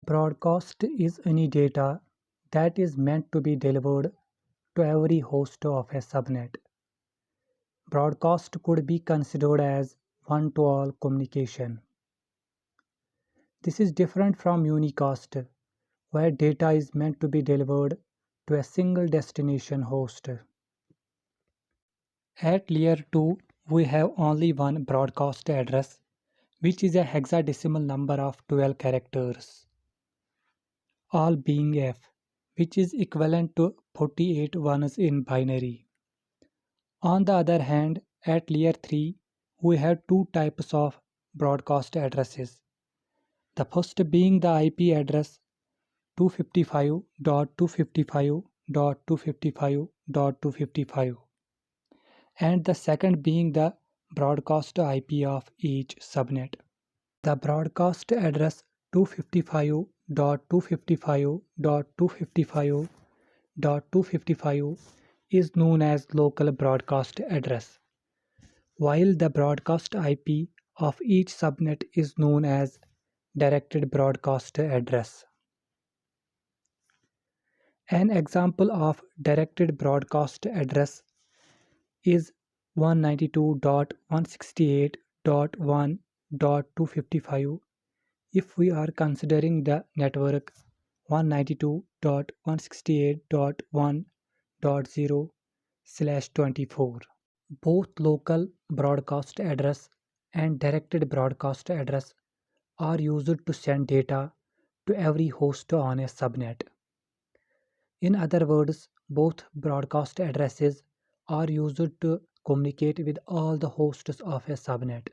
Broadcast is any data that is meant to be delivered to every host of a subnet. Broadcast could be considered as one-to-all communication. This is different from unicast, where data is meant to be delivered to a single destination host. At layer 2, we have only one broadcast address, which is a hexadecimal number of 12 characters, all being F, which is equivalent to 48 ones in binary. On the other hand, at layer 3, we have two types of broadcast addresses. The first being the IP address 255.255.255.255, and the second being the broadcast IP of each subnet. The broadcast address 255.255.255.255 is known as local broadcast address, while the broadcast IP of each subnet is known as directed broadcast address. An example of directed broadcast address is 192.168.1.255 if we are considering the network 192.168.1.0/24. Both local broadcast address and directed broadcast address are used to send data to every host on a subnet. In other words, both broadcast addresses are used to communicate with all the hosts of a subnet.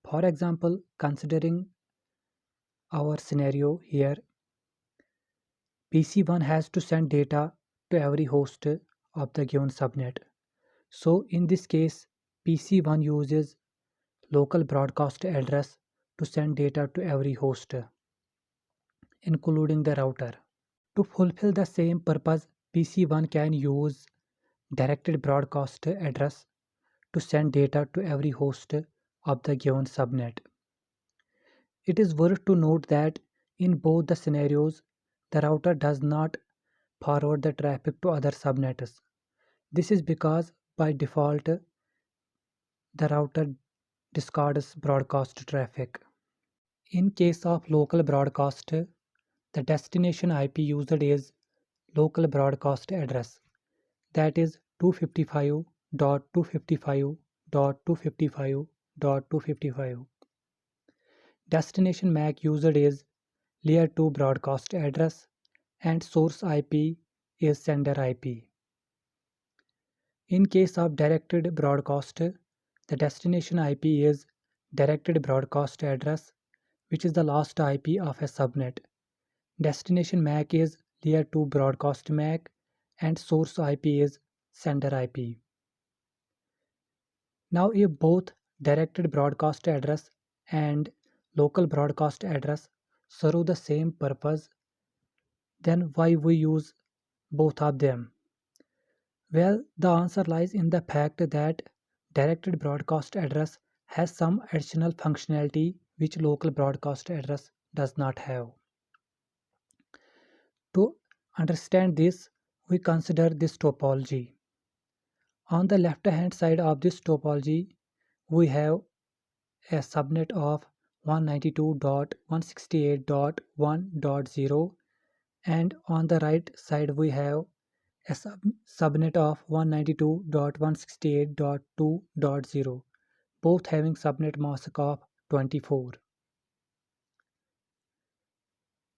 For example, considering our scenario here, PC1 has to send data to every host of the given subnet. So in this case, PC1 uses local broadcast address to send data to every host, including the router. To fulfill the same purpose, PC1 can use directed broadcast address to send data to every host of the given subnet. It is worth to note that in both the scenarios, the router does not forward the traffic to other subnets. This is because by default, the router discards broadcast traffic. In case of local broadcast, the destination IP used is local broadcast address, that is 255.255.255.255. Destination MAC used is layer 2 broadcast address and source IP is sender IP. In case of directed broadcast, the destination IP is directed broadcast address, which is the last IP of a subnet. Destination MAC is layer 2 broadcast MAC and source IP is sender IP. Now if both directed broadcast address and local broadcast address serve the same purpose, then why we use both of them? Well, the answer lies in the fact that directed broadcast address has some additional functionality which local broadcast address does not have. To understand this, we consider this topology. On the left hand side of this topology, we have a subnet of 192.168.1.0, and on the right side we have a subnet of 192.168.2.0, both having subnet mask of 24.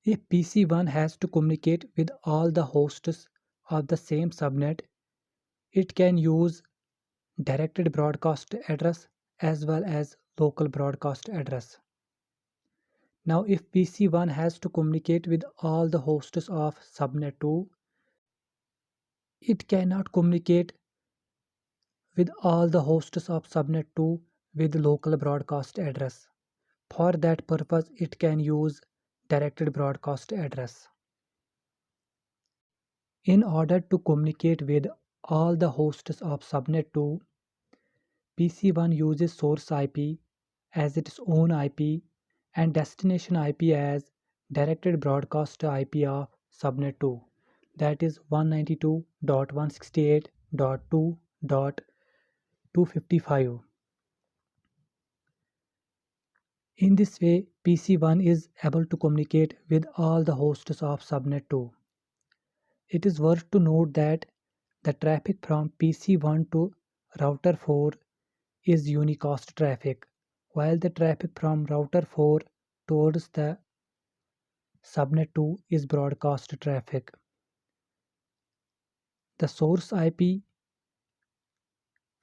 If PC1 has to communicate with all the hosts of the same subnet, it can use directed broadcast address as well as local broadcast address. Now if PC1 has to communicate with all the hosts of subnet 2, it cannot communicate with all the hosts of subnet 2 with local broadcast address. For that purpose, it can use directed broadcast address. In order to communicate with all the hosts of subnet 2, PC1 uses source IP as its own IP and destination IP as directed broadcast IP of subnet 2, that is 192.168.2.255. In this way, PC1 is able to communicate with all the hosts of subnet 2. It is worth to note that the traffic from PC1 to router 4 is unicast traffic, while the traffic from router 4 towards the subnet 2 is broadcast traffic. The source IP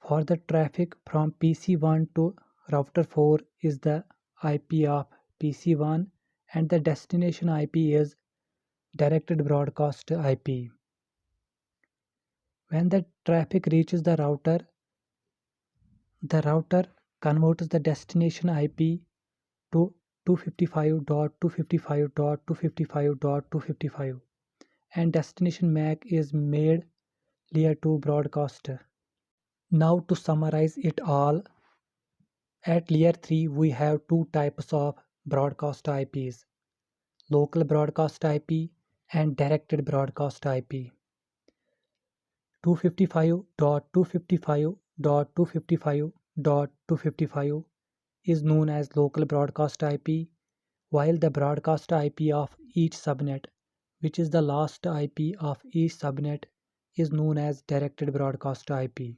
for the traffic from PC1 to router 4 is the IP of PC1, and the destination IP is directed broadcast IP. When the traffic reaches the router converts the destination IP to 255.255.255.255, and destination MAC is made layer 2 broadcaster. Now to summarize it all, at layer 3 we have two types of broadcast IPs: local broadcast IP and directed broadcast IP. 255.255.255.255 is known as local broadcast IP, while the broadcast IP of each subnet, which is the last IP of each subnet, is known as directed broadcast IP.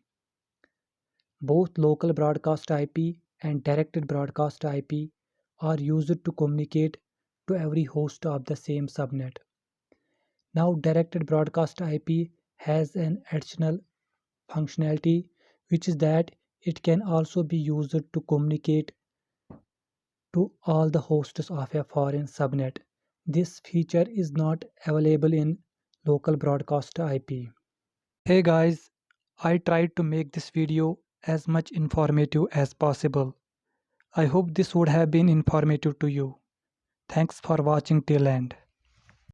Both local broadcast IP and directed broadcast IP are used to communicate to every host of the same subnet. Now, directed broadcast IP has an additional functionality, which is that it can also be used to communicate to all the hosts of a foreign subnet. This feature is not available in local broadcast IP. Hey guys, I tried to make this video as much informative as possible. I hope this would have been informative to you. Thanks for watching till end.